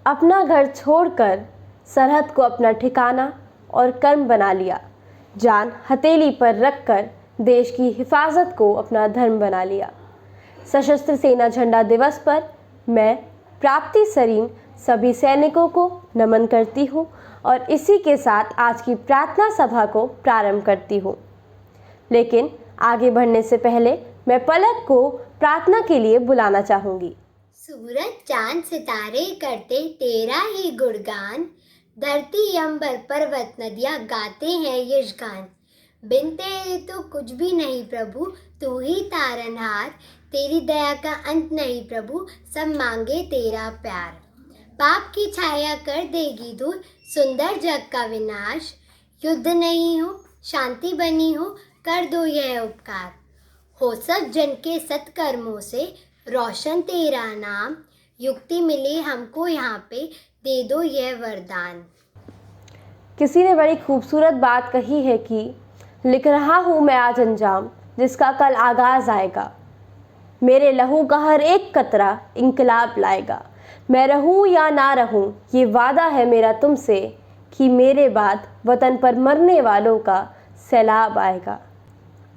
अपना घर छोड़कर सरहद को अपना ठिकाना और कर्म बना लिया। जान हथेली पर रखकर देश की हिफाजत को अपना धर्म बना लिया। सशस्त्र सेना झंडा दिवस पर मैं प्राप्ति सरीन सभी सैनिकों को नमन करती हूँ और इसी के साथ आज की प्रार्थना सभा को प्रारंभ करती हूँ। लेकिन आगे बढ़ने से पहले मैं पलक को प्रार्थना के लिए बुलाना चाहूँगी। सूरज चांद सितारे करते तेरा ही गुणगान, धरती अंबर पर्वत नदियाँ गाते हैं यश गान। बिन तेरे तो कुछ भी नहीं प्रभु, तू ही तारनहार, तेरी दया का अंत नहीं प्रभु, सब मांगे तेरा प्यार। पाप की छाया कर देगी दूर, सुंदर जग का विनाश, युद्ध नहीं हो शांति बनी हो, कर दो यह उपकार। हो सब जन के सत्कर्मों से रोशन तेरा नाम, युक्ति मिले हमको यहाँ पे, दे दो यह वरदान। किसी ने बड़ी खूबसूरत बात कही है कि लिख रहा हूँ मैं आज अंजाम, जिसका कल आगाज आएगा। मेरे लहू का हर एक कतरा इंकलाब लाएगा। मैं रहूँ या ना रहूँ, ये वादा है मेरा तुमसे कि मेरे बाद वतन पर मरने वालों का सैलाब आएगा।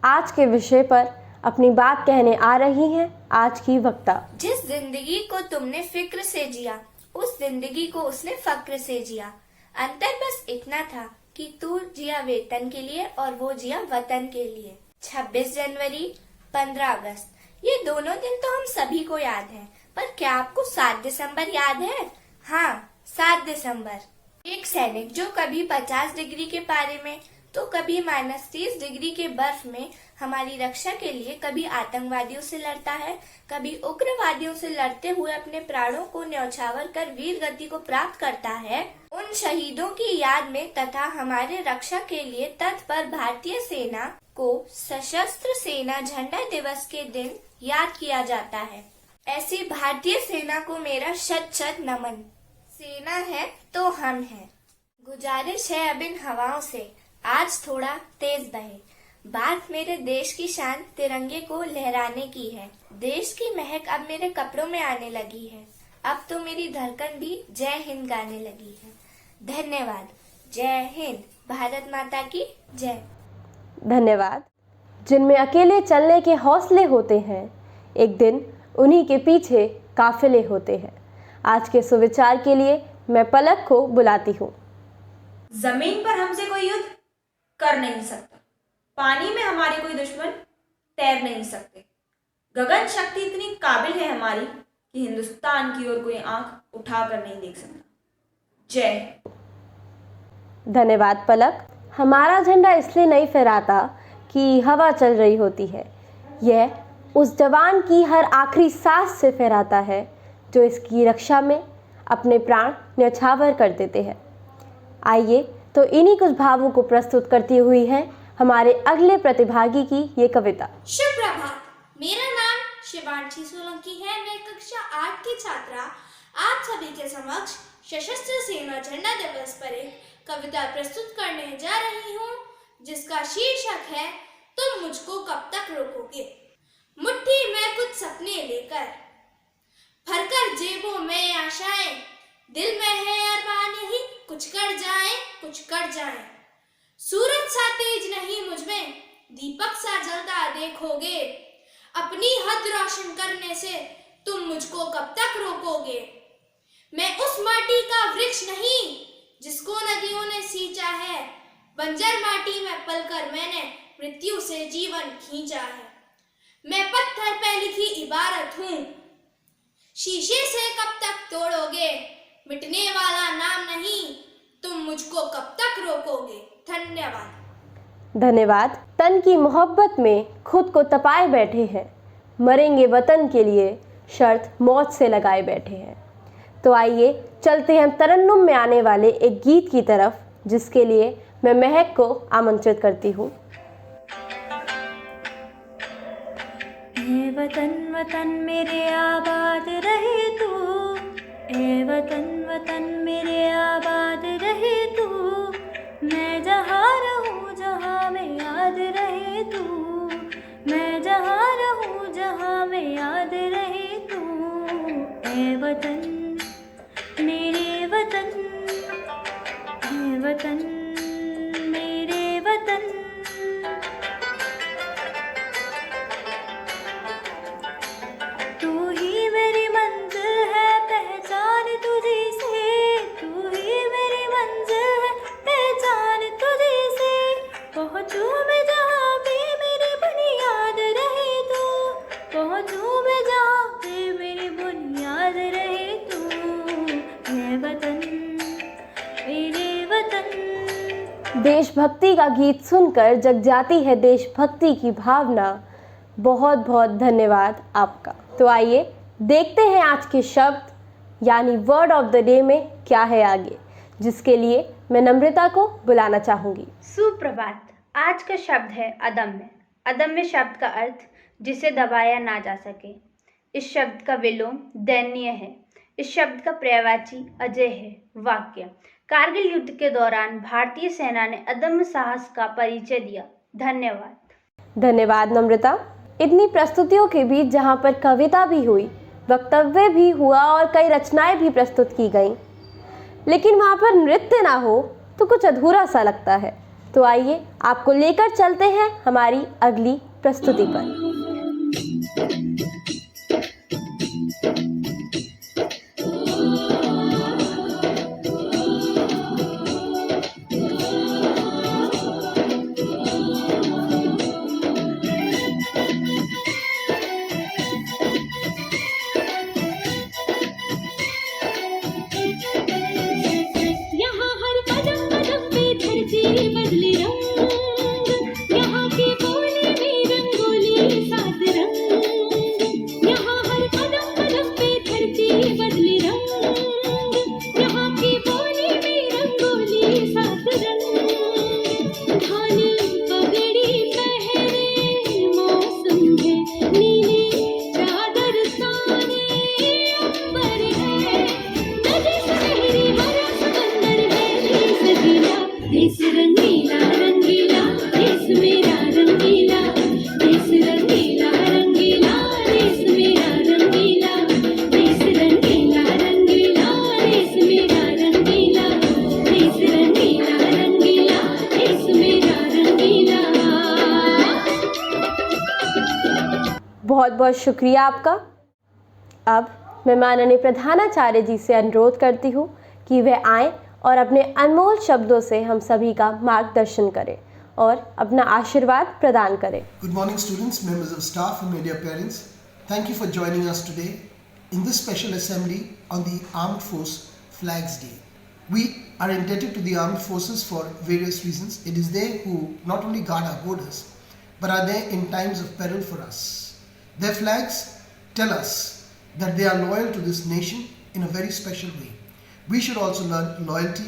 आज के विषय पर अपनी बात कहने आ रही हैं आज की वक्ता। जिस जिंदगी को तुमने फिक्र से जिया, उस जिंदगी को उसने फक्र से जिया। अंतर बस इतना था कि तू जिया वेतन के लिए और वो जिया वतन के लिए। 26 जनवरी, 15 अगस्त, ये दोनों दिन तो हम सभी को याद हैं, पर क्या आपको 7 दिसंबर याद है? हाँ, 7 दिसंबर। एक सैनिक जो कभी 50 डिग्री के पारे में तो कभी -30 डिग्री के बर्फ में हमारी रक्षा के लिए कभी आतंकवादियों से लड़ता है, कभी उग्रवादियों से लड़ते हुए अपने प्राणों को न्यौछावर कर वीर गति को प्राप्त करता है। उन शहीदों की याद में तथा हमारे रक्षा के लिए तत्पर भारतीय सेना को सशस्त्र सेना झंडा दिवस के दिन याद किया जाता है। ऐसी भारतीय सेना को मेरा शत शत नमन। सेना है तो हम हैं। गुजारिश है अब इन हवाओं से आज थोड़ा तेज बहे। बात मेरे देश की शान तिरंगे को लहराने की है। देश की महक अब मेरे कपड़ों में आने लगी है। अब तो मेरी धड़कन भी जय हिंद गाने लगी है। धन्यवाद। जय हिंद। भारत माता की जय। धन्यवाद। जिनमें अकेले चलने के हौसले होते हैं, एक दिन उन्हीं के पीछे काफिले होते हैं। आज के सुविचार के लिए मैं पलक को बुलाती हूँ। जमीन पर हमसे कोई युद्ध कर नहीं सकता, पानी में हमारे कोई दुश्मन तैर नहीं सकते। गगन शक्ति इतनी काबिल है हमारी कि हिंदुस्तान की ओर कोई आंख उठाकर नहीं देख सकता। जय। धन्यवाद पलक। हमारा झंडा इसलिए नहीं फहराता कि हवा चल रही होती है, यह उस जवान की हर आखिरी सांस से फहराता है जो इसकी रक्षा में अपने प्राण न्यौछावर कर देते हैं। आइए तो इन्हीं कुछ भावों को प्रस्तुत करती हुई है हमारे अगले प्रतिभागी की ये कविता। शुभ प्रभात, मेरा नाम शिवांशी सोलंकी है। मैं कक्षा 8 की छात्रा आप सभी के समक्ष सशस्त्र सेना झंडा दिवस पर एक कविता प्रस्तुत करने जा रही हूँ, जिसका शीर्षक है तुम मुझको कब तक रोकोगे। मुट्ठी में कुछ सपने लेकर भरकर जेबों में आशाएं, दिल में है अरमान यही कुछ कर जाए। सूरज सा तेज नहीं मुझमें, दीपक सा जलता देखोगे। अपनी हद रोशन करने से तुम मुझको कब तक रोकोगे। मैं उस माटी का वृक्ष नहीं जिसको नदियों ने सींचा है, बंजर माटी में पलकर मैंने मृत्यु से जीवन खींचा है। मैं पत्थर पे लिखी इबारत हूँ, शीशे से कब तक तोड़ोगे। मिटने वाला नाम नहीं, तुम मुझको कब तक रोकोगे। धन्यवाद। धन्यवाद। तन की मोहब्बत में खुद को तपाए बैठे हैं, मरेंगे वतन के लिए शर्त मौत से लगाए बैठे हैं। तो आइए चलते हैं तरन्नुम में आने वाले एक गीत की तरफ, जिसके लिए मैं महक को आमंत्रित करती हूँ। ए वतन वतन मेरे आबाद रहे तू, ए वतन वतन मेरे आबाद रहे तू। मैं जहाँ रहूँ जहाँ में याद रहे तू, मैं जहाँ रहूँ जहाँ में याद रहे तू। ए वतन मेरे देशभक्ति का गीत सुनकर जग जाती है देशभक्ति की भावना। बहुत बहुत धन्यवाद आपका। तो आइए देखते हैं आज के शब्द यानी वर्ड ऑफ द डे में क्या है आगे, जिसके लिए मैं नम्रता को बुलाना चाहूँगी। सुप्रभात। आज का शब्द है अदम्य। अदम्य शब्द का अर्थ जिसे दबाया ना जा सके। इस शब्द का विलोम दयनीय है। इस शब्द का पर्यायवाची अजय है। वाक्य: कारगिल युद्ध के दौरान भारतीय सेना ने अदम्य साहस का परिचय दिया। धन्यवाद। धन्यवाद नम्रता। इतनी प्रस्तुतियों के बीच जहाँ पर कविता भी हुई, वक्तव्य भी हुआ और कई रचनाएं भी प्रस्तुत की गईं, लेकिन वहाँ पर नृत्य ना हो तो कुछ अधूरा सा लगता है। तो आइए आपको लेकर चलते हैं हमारी अगली प्रस्तुति पर। बहुत बहुत शुक्रिया आपका। अब मैं माननीय प्रधानाचार्य जी से अनुरोध करती हूँ कि वह आएं और अपने अनमोल शब्दों से हम सभी का मार्गदर्शन करें और अपना आशीर्वाद प्रदान करें। Good morning students, members of staff and my dear parents. Thank you for joining us today in this special assembly on the Armed Force Flags Day. We are indebted to the Armed Forces for various reasons. It is they who not only guard our borders but are there in times of peril for us. Their flags tell us that they are loyal to this nation in a very special way. We should also learn loyalty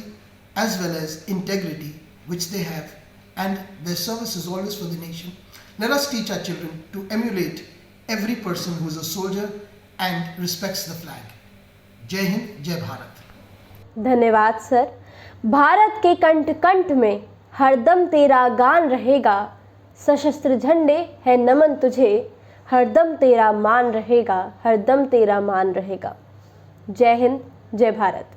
as well as integrity, which they have, and their service is always for the nation. Let us teach our children to emulate every person who is a soldier and respects the flag. जय हिंद, जय भारत। धन्यवाद sir. Bharat के कंठ कंठ में हरदम तेरा गान रहेगा, सशस्त्र झंडे है नमन तुझे, हरदम तेरा मान रहेगा, हरदम तेरा मान रहेगा। जय हिंद, जय भारत।